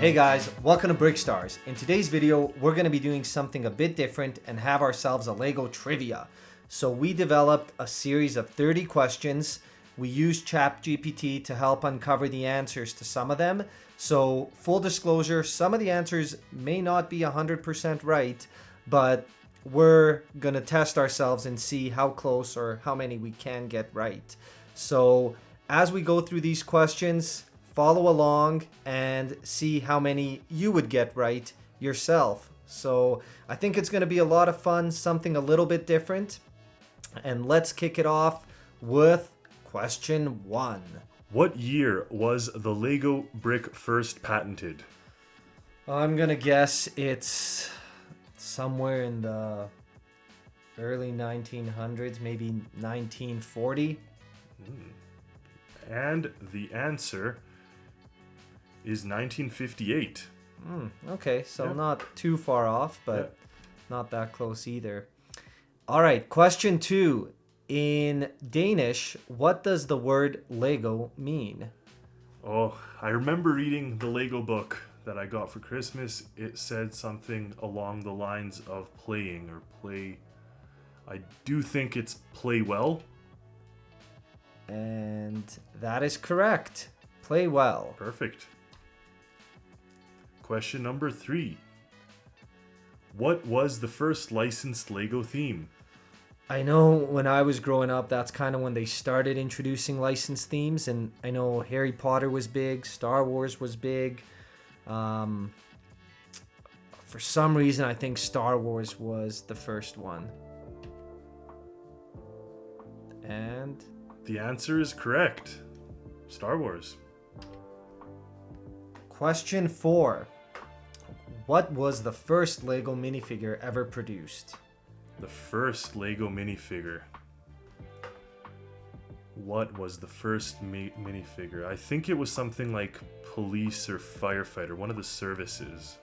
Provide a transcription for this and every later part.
Hey guys, welcome to Brickstars. In today's video, we're going to be doing something a bit different and have ourselves a Lego trivia. So we developed a series of 30 questions. We used ChatGPT to help uncover the answers to some of them. So full disclosure, some of the answers may not be 100% right, but we're going to test ourselves and see how close or how many we can get right. So as we go through these questions, follow along and see how many you would get right yourself. So I think it's going to be a lot of fun, something a little bit different. And let's kick it off with question 1. What year was the Lego brick first patented? I'm going to guess it's somewhere in the early 1900s, maybe 1940. And the answer is 1958. Okay, so Yeah. not too far off, but not that close either. All right, question 2. In Danish, what does the word Lego mean? Oh, I remember reading the Lego book that I got for Christmas. It said something along the lines of playing or play. I do think it's play well. And that is correct. Play well. Perfect. Question number 3. What was the first licensed Lego theme? I know when I was growing up, that's kind of when they started introducing licensed themes. And I know Harry Potter was big, Star Wars was big. For some reason, I think Star Wars was the first one. And The answer is correct. Star Wars. question 4. What was the first Lego minifigure ever produced? The first Lego minifigure. What was the first minifigure? I think it was something like police or firefighter, one of the services.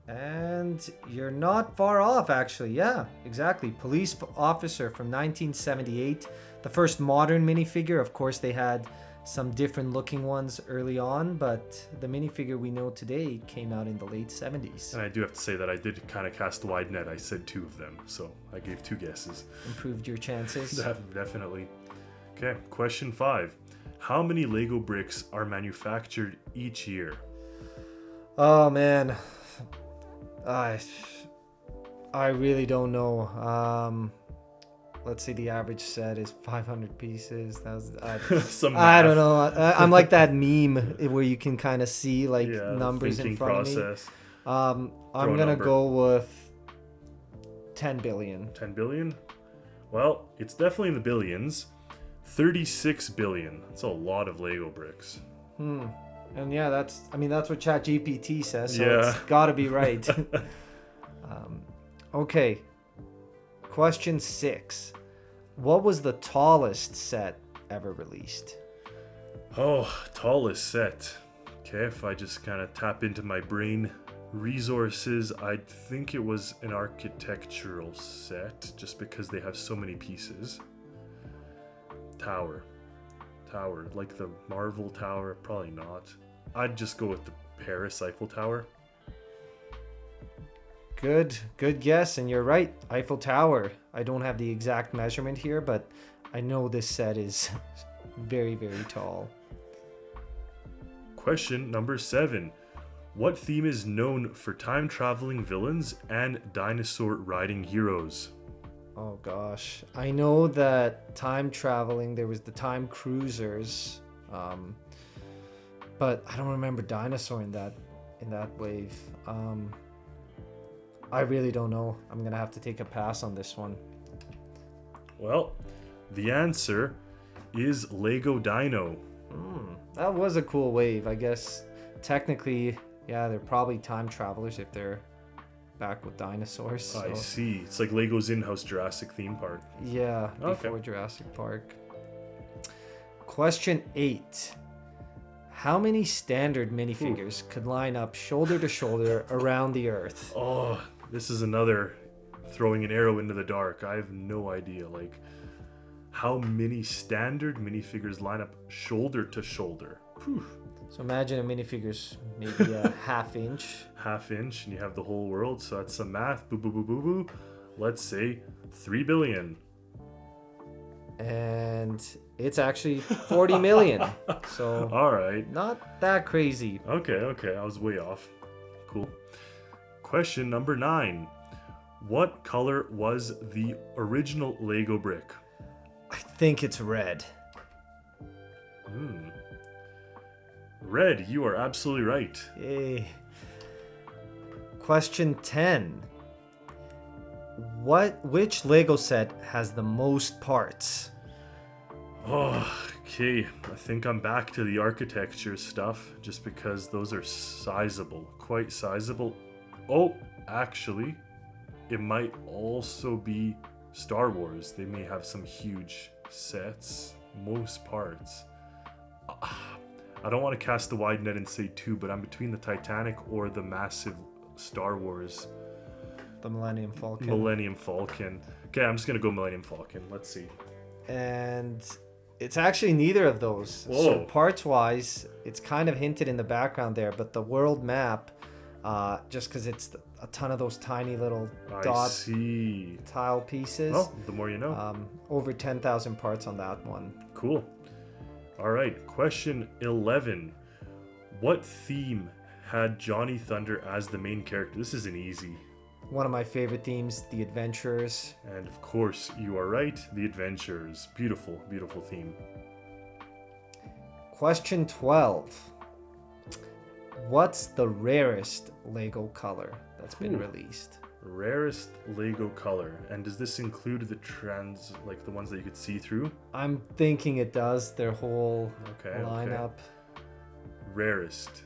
And you're not far off, actually. Yeah, exactly. Police officer from 1978. The first modern minifigure. Of course, they had some different looking ones early on, but the minifigure we know today came out in the late 70s. And I do have to say that I did kind of cast a wide net. I said 2 of them, so I gave 2 guesses. Improved your chances. Definitely. Okay, question 5. How many Lego bricks are manufactured each year? Oh, man. I really don't know. Let's say the average set is 500 pieces. I don't know. I'm like that meme where you can kind of see like numbers in front of me. I'm gonna go with 10 billion. 10 billion? Well, it's definitely in the billions. 36 billion. That's a lot of Lego bricks. And yeah, that's what ChatGPT says, so Yeah. it's gotta be right. Okay. Question 6. What was the tallest set ever released? Oh, tallest set. Okay, if I just kind of tap into my brain resources, I think it was an architectural set, just because they have so many pieces. Tower, like the Marvel Tower, probably not. I'd just go with the Paris Eiffel Tower. Good guess, and you're right. Eiffel Tower. I don't have the exact measurement here, but I know this set is very, very tall. Question number 7. What theme is known for time-traveling villains and dinosaur-riding heroes? Oh gosh. I know that time traveling, there was the time cruisers, but I don't remember dinosaur in that wave. I really don't know. I'm gonna have to take a pass on this one. Well, the answer is Lego Dino. That was a cool wave. I guess technically, yeah, they're probably time travelers if they're back with dinosaurs. So. I see. It's like Lego's in-house Jurassic theme park. Yeah, before Okay. Jurassic Park. Question 8. How many standard minifigures could line up shoulder to shoulder around the Earth? Oh, this is another throwing an arrow into the dark. I have no idea. Like, how many standard minifigures line up shoulder to shoulder? So imagine a minifigure's maybe a half inch. Half inch, and you have the whole world. So that's some math. Boo, boo, boo, boo, boo. Let's say 3 billion. And it's actually 40 million. So All right. not that crazy. Okay. I was way off. Cool. Question number 9. What color was the original Lego brick? I think it's red. Red, you are absolutely right. Yay. Question 10. Which Lego set has the most parts? Oh, okay. I think I'm back to the architecture stuff just because those are sizable, quite sizable. Oh, actually, it might also be Star Wars. They may have some huge sets, most parts. I don't want to cast the wide net and say 2, but I'm between the Titanic or the massive Star Wars. The Millennium Falcon. Okay, I'm just going to go Millennium Falcon. Let's see. And it's actually neither of those. Whoa. So parts-wise, it's kind of hinted in the background there, but the world map, just because it's a ton of those tiny little dot tile pieces. Oh, the more you know. Over 10,000 parts on that one. Cool. All right, question 11. What theme had Johnny Thunder as the main character? This is an easy. One of my favorite themes, the adventurers. And of course, you are right, the adventures. Beautiful, beautiful theme. Question 12. What's the rarest Lego color that's been released? Rarest Lego color. And does this include the like the ones that you could see through? I'm thinking it does. Their whole lineup. Rarest.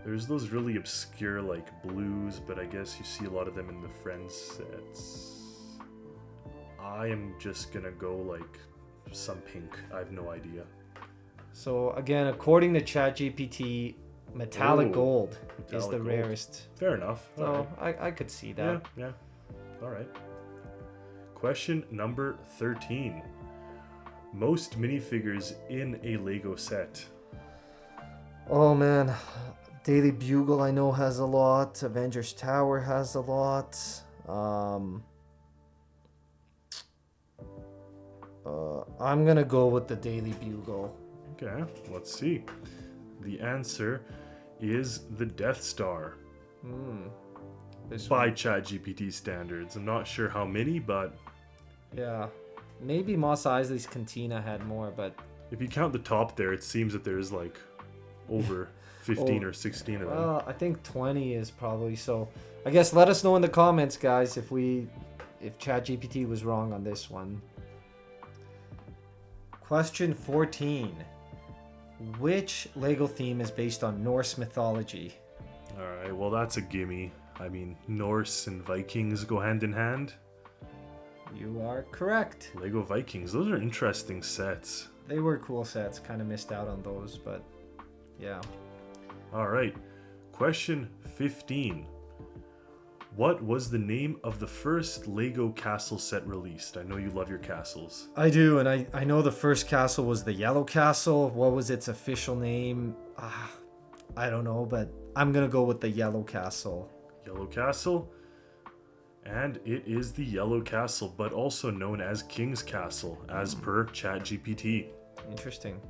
There's those really obscure like blues, but I guess you see a lot of them in the Friends sets. I am just gonna go like some pink. I have no idea. So again, according to ChatGPT, metallic gold is the rarest. Fair enough. So I could see that. Yeah. All right. Question number 13. Most minifigures in a Lego set. Oh man, Daily Bugle I know has a lot. Avengers Tower has a lot. I'm gonna go with the Daily Bugle. Okay, let's see. The answer is the Death Star. By ChatGPT standards. I'm not sure how many, but... Yeah. Maybe Mos Eisley's Cantina had more, but... If you count the top there, it seems that there's like over 15 or 16 of them. Well, I think 20 is probably so. I guess let us know in the comments, guys, if ChatGPT was wrong on this one. Question 14. Which Lego theme is based on Norse mythology? Alright, well that's a gimme. I mean, Norse and Vikings go hand in hand. You are correct. Lego Vikings, those are interesting sets. They were cool sets, kind of missed out on those, but yeah. Alright, question 15. What was the name of the first Lego castle set released? I know you love your castles. I do, and I know the first castle was the Yellow Castle. What was its official name? I don't know, but I'm gonna go with the Yellow Castle. Yellow Castle? And it is the Yellow Castle, but also known as King's Castle, as per ChatGPT. Interesting.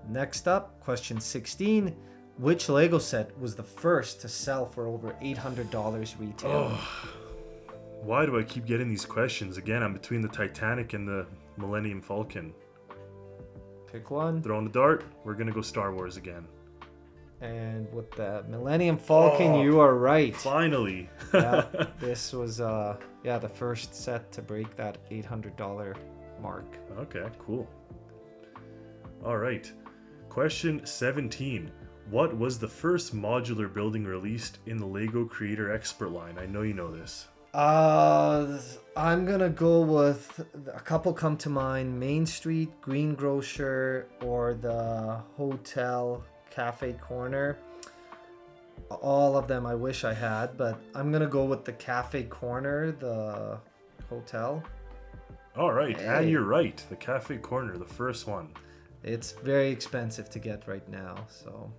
Next up, question 16. Which Lego set was the first to sell for over $800 retail? Why do I keep getting these questions? Again, I'm between the Titanic and the Millennium Falcon. Pick one. Throwing the dart, we're gonna go Star Wars again. And with the Millennium Falcon, you are right. Finally. Yeah, this was the first set to break that $800 mark. Okay, cool. All right. Question 17. What was the first modular building released in the Lego Creator Expert line? I know you know this. I'm gonna go with a couple come to mind: Main Street, Greengrocer, or the Hotel Cafe Corner. All of them I wish I had, but I'm gonna go with the Cafe Corner, the hotel. All right, and you're right. The Cafe Corner, the first one. It's very expensive to get right now. So,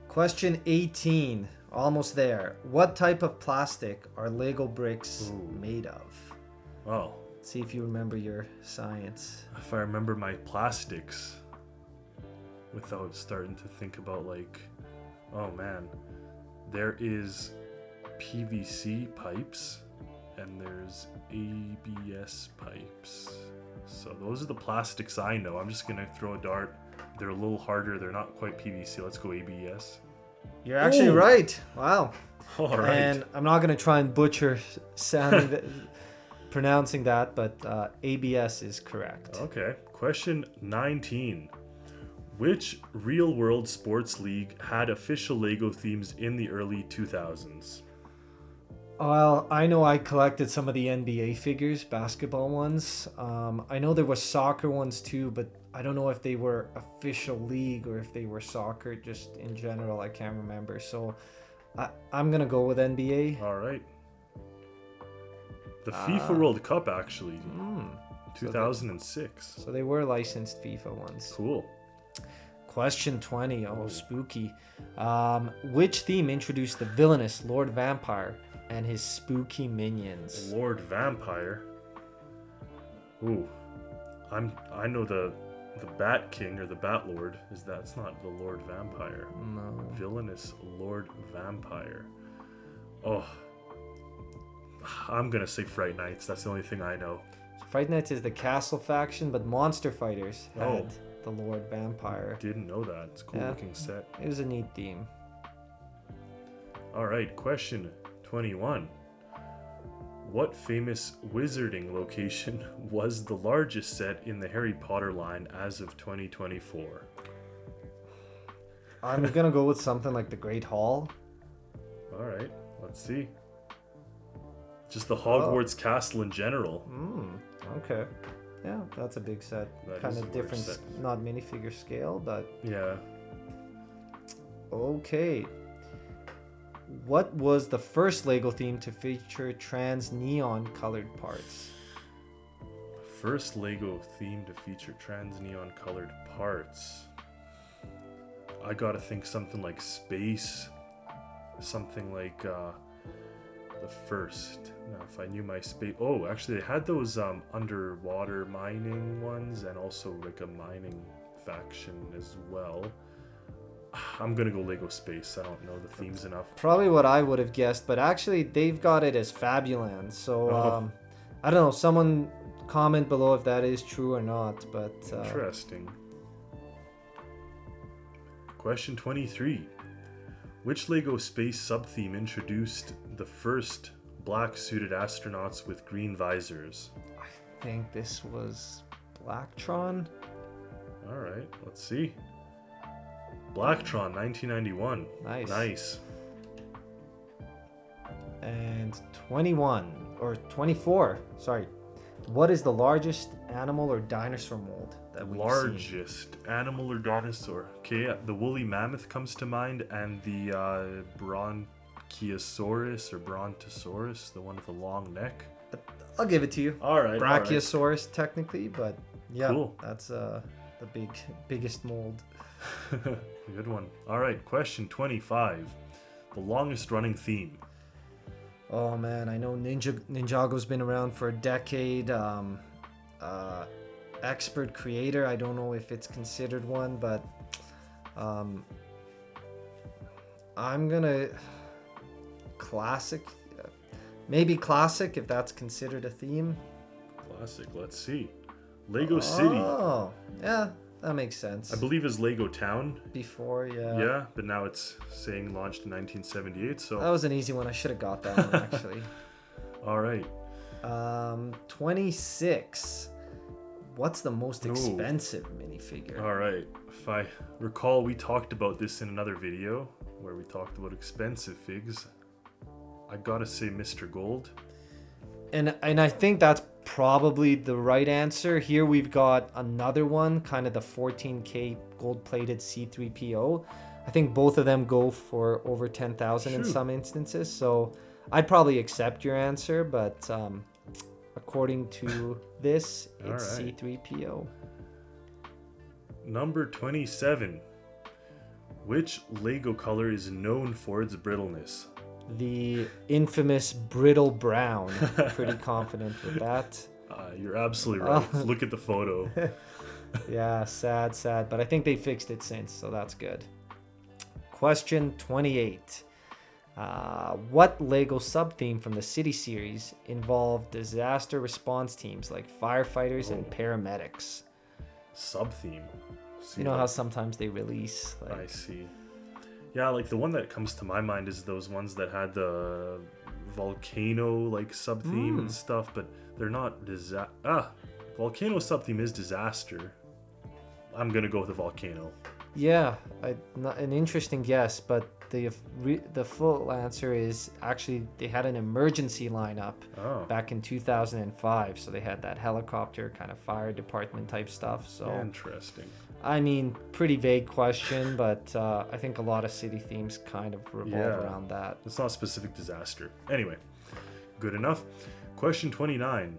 question 18, almost there. What type of plastic are Lego bricks made of? Oh. Let's see if you remember your science. If I remember my plastics, without starting to think about like, oh man, there is PVC pipes and there's ABS pipes. So those are the plastics I know. I'm just gonna throw a dart. They're a little harder. They're not quite PVC. Let's go ABS. You're actually right. Wow. All right. And I'm not gonna try and butcher pronouncing that, but ABS is correct. Okay. Question 19. Which real-world sports league had official Lego themes in the early 2000s? Well, I know I collected some of the NBA figures, basketball ones. I know there were soccer ones too, but I don't know if they were official league or if they were soccer just in general. I can't remember. So I'm going to go with NBA. All right. The FIFA World Cup, actually. 2006. So they were licensed FIFA ones. Cool. Question 20. Oh, spooky. Which theme introduced the villainous Lord Vampire and his spooky minions? Lord Vampire? Ooh. I know the Bat King or the Bat Lord. That's not the Lord Vampire. No. Villainous Lord Vampire. Oh. I'm gonna say Fright Nights. That's the only thing I know. Fright Nights is the castle faction, but Monster Fighters had the Lord Vampire. Didn't know that. It's a cool looking set. It was a neat theme. All right, question 21. What famous wizarding location was the largest set in the Harry Potter line as of 2024? I'm gonna go with something like the Great Hall. All right, let's see. Just the Hogwarts castle in general. Okay. Yeah, that's a big set. Kind of different, not minifigure scale, but... Yeah. Okay. What was the first Lego theme to feature trans neon colored parts? First Lego theme to feature trans neon colored parts. I gotta think something like space. Something like the first. Now, if I knew my space... Oh, actually, they had those underwater mining ones and also like a mining faction as well. I'm gonna go Lego Space. I don't know the themes enough. Probably what I would have guessed, but actually they've got it as Fabuland. So I don't know. Someone comment below if that is true or not. But interesting. Question 23. Which Lego Space sub-theme introduced the first black-suited astronauts with green visors? I think this was Blacktron. All right, let's see. Blacktron, 1991. Nice. And 24. Sorry. What is the largest animal or dinosaur mold that we've Largest animal or dinosaur? Okay, the woolly mammoth comes to mind, and the Bronchiosaurus or Brontosaurus, the one with the long neck. I'll give it to you. All right. Brachiosaurus, technically, but yeah, cool. That's the biggest mold. Good one. All right, question 25. The longest running theme. Oh man, I know Ninjago's been around for a decade. Expert creator, I don't know if it's considered one, but I'm gonna classic, maybe classic if that's considered a theme. Classic, let's see. Lego City. Oh, yeah, that makes sense. I believe is Lego Town. Before, yeah. Yeah, but now it's saying launched in 1978, so... That was an easy one. I should have got that one, actually. All right. 26. What's the most expensive minifigure? All right. If I recall, we talked about this in another video where we talked about expensive figs. I gotta say Mr. Gold. And I think that's probably the right answer. Here we've got another one, kind of the 14K gold-plated C3PO. I think both of them go for over 10,000 in some instances. So I'd probably accept your answer, but according to this, it's right. C3PO. Number 27. Which Lego color is known for its brittleness? The infamous brittle brown. Pretty confident with that. You're absolutely right. Look at the photo. Yeah, sad. But I think they fixed it since, so that's good. Question 28. What Lego sub-theme from the City series involved disaster response teams like firefighters and paramedics? Sub-theme. You know how sometimes they release... I see. Yeah, like the one that comes to my mind is those ones that had the volcano like sub-theme and stuff, but they're not volcano sub-theme is disaster. I'm gonna go with the volcano. Yeah, not an interesting guess, but the full answer is actually they had an emergency lineup back in 2005, so they had that helicopter kind of fire department type stuff. So interesting. I mean, pretty vague question, but I think a lot of city themes kind of revolve around that. It's not specific disaster. Anyway, good enough. Question 29.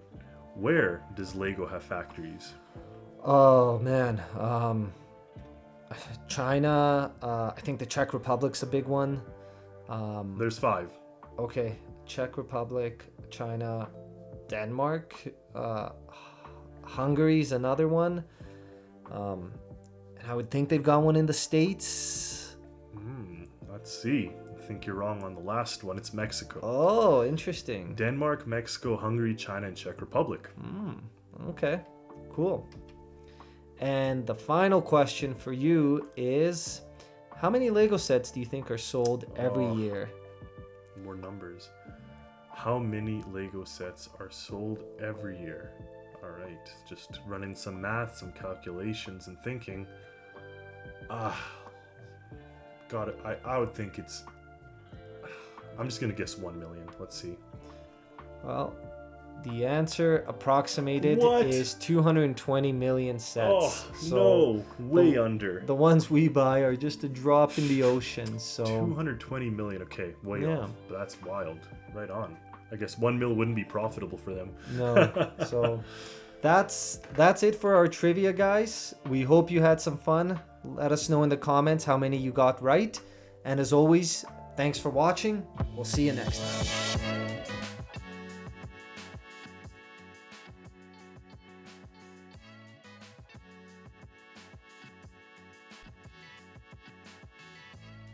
Where does Lego have factories? Oh, man. China. I think the Czech Republic's a big one. There's 5. Okay. Czech Republic, China, Denmark. Hungary's another one. And I would think they've got one in the States. Let's see. I think you're wrong on the last one. It's Mexico. Oh, interesting. Denmark, Mexico, Hungary, China, and Czech Republic. Okay, cool. And the final question for you is, how many Lego sets do you think are sold every year? More numbers. How many Lego sets are sold every year? All right, just running some math, some calculations, and thinking. Got it. I would think it's... I'm just going to guess 1 million. Let's see. Well, the answer approximated is 220 million sets. Oh, so no. Way under. The ones we buy are just a drop in the ocean, so... 220 million. Okay, way off. But that's wild. Right on. I guess 1 mil wouldn't be profitable for them. No. So that's it for our trivia, guys. We hope you had some fun. Let us know in the comments how many you got right. And as always, thanks for watching. We'll see you next time.